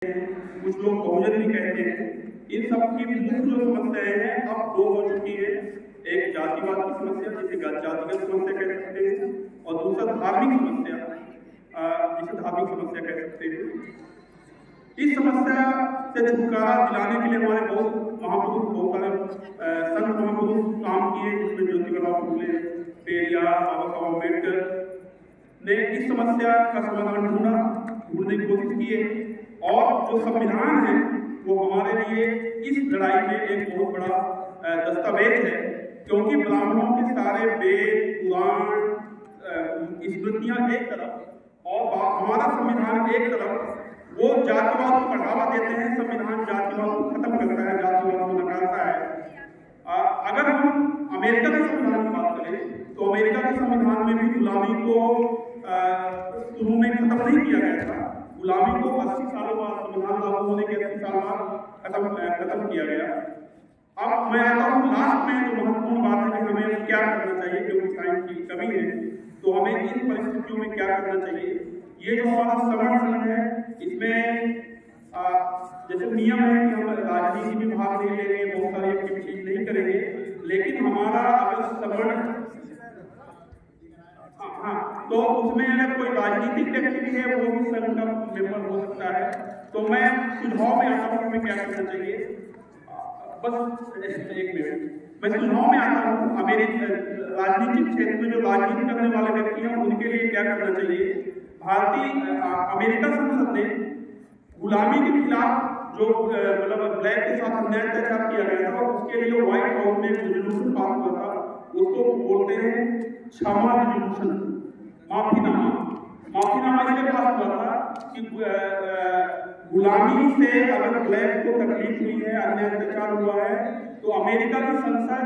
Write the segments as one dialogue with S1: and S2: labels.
S1: कुछ लोग बहुजन भी कहते हैं। इन सब की मुख्य जो समस्याएं हैं अब दो हो चुकी है। एक जातिवाद की समस्या जिसे जातिगत समस्या कह सकते हैं, और दूसरा धार्मिक समस्या जिसे धार्मिक समस्या कह सकते हैं। इस समस्या से छुटकारा दिलाने के लिए हमारे बहुत महापुरुष, बहुत सारे संत महापुरुष काम किए, जिसमें ज्योतिबा फुले, पेरियार, बाबा साहब अम्बेडकर ने इस समस्या का समाधान ढूंढने की कोशिश की है। और जो संविधान है वो हमारे लिए इस लड़ाई में एक बहुत बड़ा दस्तावेज है, क्योंकि ब्राह्मणों के सारे वेद, पुराण, स्मृतियां एक तरफ और हमारा संविधान एक तरफ, वो जातिवाद को बढ़ावा देते हैं। संविधान जातिवाद को खत्म करता है, जातिवाद को नकारता है। अगर हम अमेरिका के संविधान की बात करें तो अमेरिका के संविधान में भी गुलामी को शुरू में खत्म नहीं किया गया था। गुलामी को 80 सालों बाद, संविधान लागू होने के 80 साल बाद खत्म किया गया। अब मैं आता हूँ लास्ट में, जो महत्वपूर्ण बात है कि हमें क्या करना चाहिए, क्योंकि टाइम की कमी है, तो हमें इन परिस्थितियों में क्या करना चाहिए। ये जो हमारा सवर्ण संघ है, इसमें जैसे नियम है कि हम राजनीति में भाग नहीं लेंगे, बहुत सारी एक्टिविटीज नहीं करेंगे, लेकिन हमारा अगर सवर्ण तो उसमें अगर कोई राजनीतिक व्यक्ति है वो भी संघ का मेंबर हो सकता है। तो मैं सुझाव में आता हूँ हमें क्या करना चाहिए। बस एक मिनट, मैं सुझाव में आता हूँ। अमेरिका राजनीतिक क्षेत्र में जो राजनीति करने वाले व्यक्ति हैं उनके लिए क्या करना चाहिए। अमेरिका संसद ने गुलामी के खिलाफ जो मतलब ब्लैक के साथ अन्याय अत्याचार किया गया था, उसके लिए व्हाइट हाउस में रेजोल्यूशन पास हुआ था, उसको बोलते हैं क्षमा रेजोल्यूशन, माफीनामा। माफीनामा इसलिए पास हुआ था कि गुलामी से अगर ब्लैक को तकलीफ हुई है, अन्याय अत्याचार हुआ है, तो अमेरिका की संसद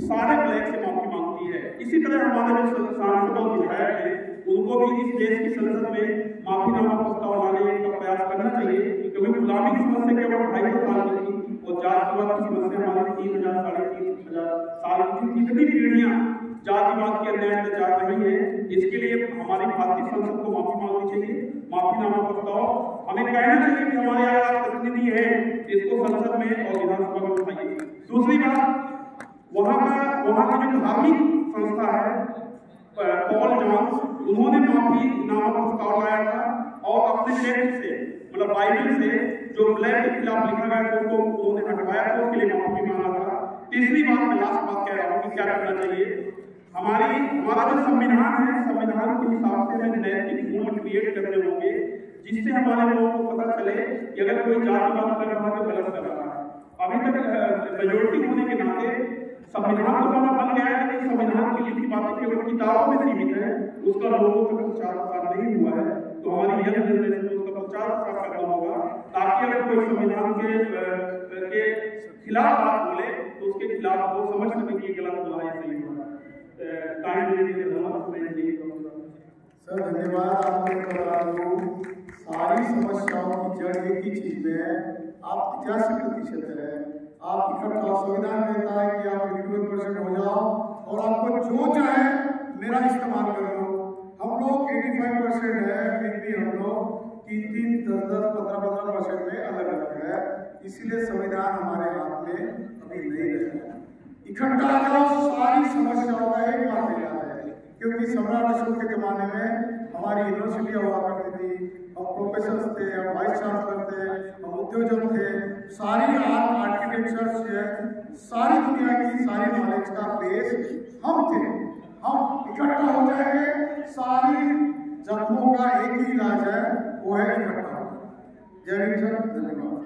S1: सारे ब्लैक से माफी मांगती है। इसी तरह हमारे जो सांसद और विधायक हैं उनको भी इस देश की संसद में माफीनामा प्रस्ताव लाने का प्रयास करना चाहिए, क्योंकि गुलामी की समस्या केवल 250 साल की थी और जातिवाद की समस्या हमारी 3000 साढ़े 3000 साल की। कितनी पीढ़ियां जातिवाद के अन्याय अत्याचार रही है, इसके लिए हमारी भारतीय संसद को माफी मांगनी चाहिए। माफीनामा प्रस्ताव हमें कहना चाहिए कि हमारे यहाँ प्रतिनिधि है, इसको संसद में और विधानसभा में उठाइए। दूसरी बात, वहाँ की जो धार्मिक संस्था है पॉल जॉन्स, उन्होंने माफीनामा प्रस्ताव लाया था और अपने टेक्स्ट से, मतलब बाइबल से जो ब्लैक के खिलाफ लिखा गया था उसको उन्होंने हटवाया था, उसके लिए माफी मांगा था। तीसरी बात, मैं लास्ट बात कह रहा हूँ कि क्या करना चाहिए। हमारा जो संविधान है, संविधान के हिसाब से हमें नैतिक गुण क्रिएट करने होंगे, जिससे हमारे लोगों को पता चले कि अगर कोई जातिवाद कर रहा है तो गलत कर रहा है। अभी तक मेजोरिटी होने के नाते संविधान तो हमारा बन गया है, लेकिन संविधान की लिखी बातें केवल किताबों में सीमित है, उसका लोगों तक प्रचार प्रसार नहीं हुआ है। तो हमारी यंग जनरेशन में उसका प्रचार प्रसार करना होगा, ताकि अगर कोई संविधान के खिलाफ बात बोले तो उसके खिलाफ वो समझ सके कि गलत बोला या सही बोला।
S2: सर धन्यवाद। आपने सारी समस्याओं की जड़ एक ही चीज में है, आप 85% है। आप इकट्ठा संविधान कहता है कि आप 51% हो जाओ और आपको जो चाहे मेरा इस्तेमाल कर लो। हम लोग 85% है, फिर भी हम लोग 3-3, 10-10, 15-15% में अलग अलग है। इसीलिए संविधान हमारे हाथ में अभी नहीं रहेगा। इकट्ठा आ जाओ, सारी समस्याओं का एक बार इलाज है। क्योंकि सम्राट अशोक के जमाने में हमारी यूनिवर्सिटियां हुआ करती थी, हम प्रोफेसर थे, हम वाइस चांसलर थे, हम उद्योजक थे, सारी आर्किटेक्चर से सारी दुनिया की सारी नॉलेज का बेस हम थे। हम इकट्ठा हो जाएंगे, सारी जख्मों का एक ही इलाज है, वो है इकट्ठा। जय हिंद सर, धन्यवाद।